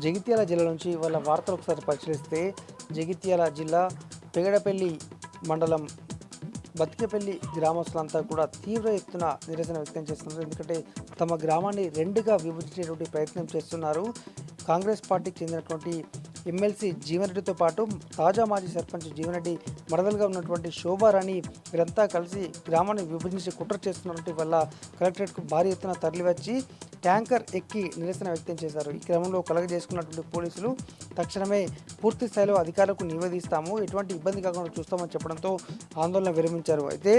జగిత్యాల జిల్లా నుంచి వాళ్ళ వార్తలు ఒకసారి పరిశీలిస్తే జగిత్యాల జిల్లా పెగడపల్లి మండలం బతికేపల్లి గ్రామస్తులంతా కూడా తీవ్ర ఎత్తున నిరసన వ్యక్తం చేస్తున్నారు. ఎందుకంటే తమ గ్రామాన్ని రెండుగా విభజించేటువంటి ప్రయత్నం చేస్తున్నారు. కాంగ్రెస్ పార్టీకి చెందినటువంటి ఎమ్మెల్సీ జీవన్రెడ్డితో పాటు తాజా మాజీ సర్పంచ్ జీవన్రెడ్డి మరదలుగా ఉన్నటువంటి శోభారాణి వీరంతా కలిసి గ్రామాన్ని విభజించి కుట్ర చేస్తున్నటువంటి వల్ల కలెక్టరేట్కు భారీ ఎత్తున తరలివచ్చి ట్యాంకర్ ఎక్కి నిరసన వ్యక్తం చేశారు. ఈ క్రమంలో కలగజేసుకున్నటువంటి పోలీసులు తక్షణమే పూర్తి స్థాయిలో అధికారులకు నివేదిస్తాము, ఎటువంటి ఇబ్బంది కాకుండా చూస్తామని చెప్పడంతో ఆందోళన విరమించారు. అయితే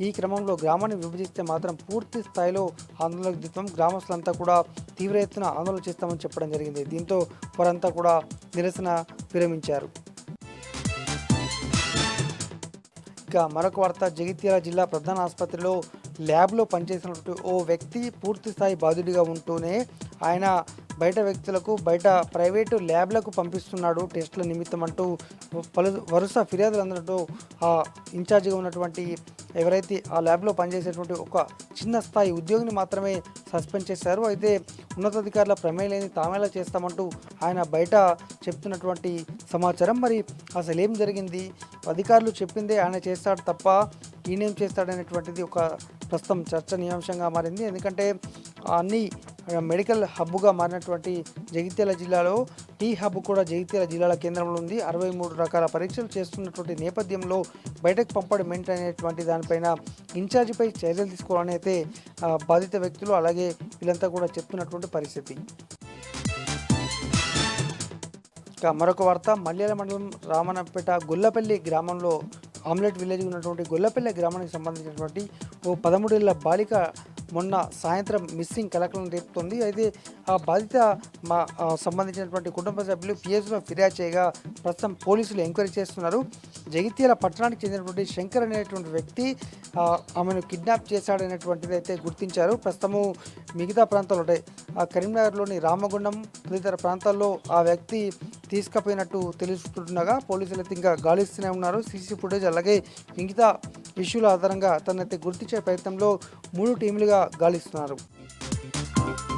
ఈ క్రమంలో గ్రామాన్ని విభజిస్తే మాత్రం పూర్తి స్థాయిలో ఆందోళనకు దిగుతాం, గ్రామస్తులంతా కూడా తీవ్ర ఎత్తున ఆందోళన చేస్తామని చెప్పడం జరిగింది. దీంతో వారంతా కూడా నిరసన విరమించారు. ఇక మరొక వార్త, జగిత్యాల జిల్లా ప్రధాన ఆసుపత్రిలో ల్యాబ్లో పనిచేసినటువంటి ఓ వ్యక్తి పూర్తి స్థాయి బాధితుడిగా ఉంటూనే ఆయన బయట వ్యక్తులకు బయట ప్రైవేటు ల్యాబ్లకు పంపిస్తున్నాడు టెస్టుల నిమిత్తం అంటూ వరుస ఫిర్యాదులు అందడంతో ఆ ఇన్ఛార్జిగా ఉన్నటువంటి ఎవరైతే ఆ ల్యాబ్లో పనిచేసేటువంటి ఒక చిన్న స్థాయి ఉద్యోగిని మాత్రమే సస్పెండ్ చేశారు. అయితే ఉన్నతాధికారుల ప్రమేయం లేని తామేలా చేస్తామంటూ ఆయన బయట చెప్తున్నటువంటి సమాచారం. మరి అసలు ఏం జరిగింది, అధికారులు చెప్పిందే ఆయన చేస్తాడు తప్ప ఈయనేం చేస్తాడనేటువంటిది ఒక ప్రస్తుతం చర్చనీయాంశంగా మారింది. ఎందుకంటే అన్ని మెడికల్ హబ్గా మారినటువంటి జగిత్యాల జిల్లాలో టీ హబ్ కూడా జగిత్యాల జిల్లాల కేంద్రంలో ఉంది. 63 రకాల పరీక్షలు చేస్తున్నటువంటి నేపథ్యంలో బయటకు పంపడం ఏంటనేటువంటి దానిపైన ఇన్ఛార్జిపై చర్యలు తీసుకోవాలని అయితే బాధిత వ్యక్తులు అలాగే వీళ్ళంతా కూడా చెప్తున్నటువంటి పరిస్థితి. ఇక మరొక వార్త, మల్యాల మండలం రామన్నపేట గొల్లపల్లి గ్రామంలో ఆమ్లెట్ విలేజ్ ఉన్నటువంటి గొల్లపల్లి గ్రామానికి సంబంధించినటువంటి ఓ 13 ఏళ్ల బాలిక మొన్న సాయంత్రం మిస్సింగ్ కలకలను రేపుతోంది. అయితే ఆ బాధిత సంబంధించినటువంటి కుటుంబ సభ్యులు పిఎస్లో ఫిర్యాదు చేయగా ప్రస్తుతం పోలీసులు ఎంక్వైరీ చేస్తున్నారు. జగిత్యాల పట్టణానికి చెందినటువంటి శంకర్ అనేటువంటి వ్యక్తి ఆమెను కిడ్నాప్ చేశాడనేటువంటిది అయితే గుర్తించారు. ప్రస్తుతము మిగతా ప్రాంతాల్లో అంటే కరీంనగర్లోని రామగుండం తదితర ప్రాంతాల్లో ఆ వ్యక్తి తీసుకుపోయినట్టు తెలుస్తుండగా పోలీసులు అయితే ఇంకా గాలిస్తూనే ఉన్నారు. సీసీ ఫుటేజ్ అలాగే మిగతా ఇష్యూల ఆధారంగా తనైతే గుర్తించే ప్రయత్నంలో 3 టీములుగా గాలిస్తున్నారు.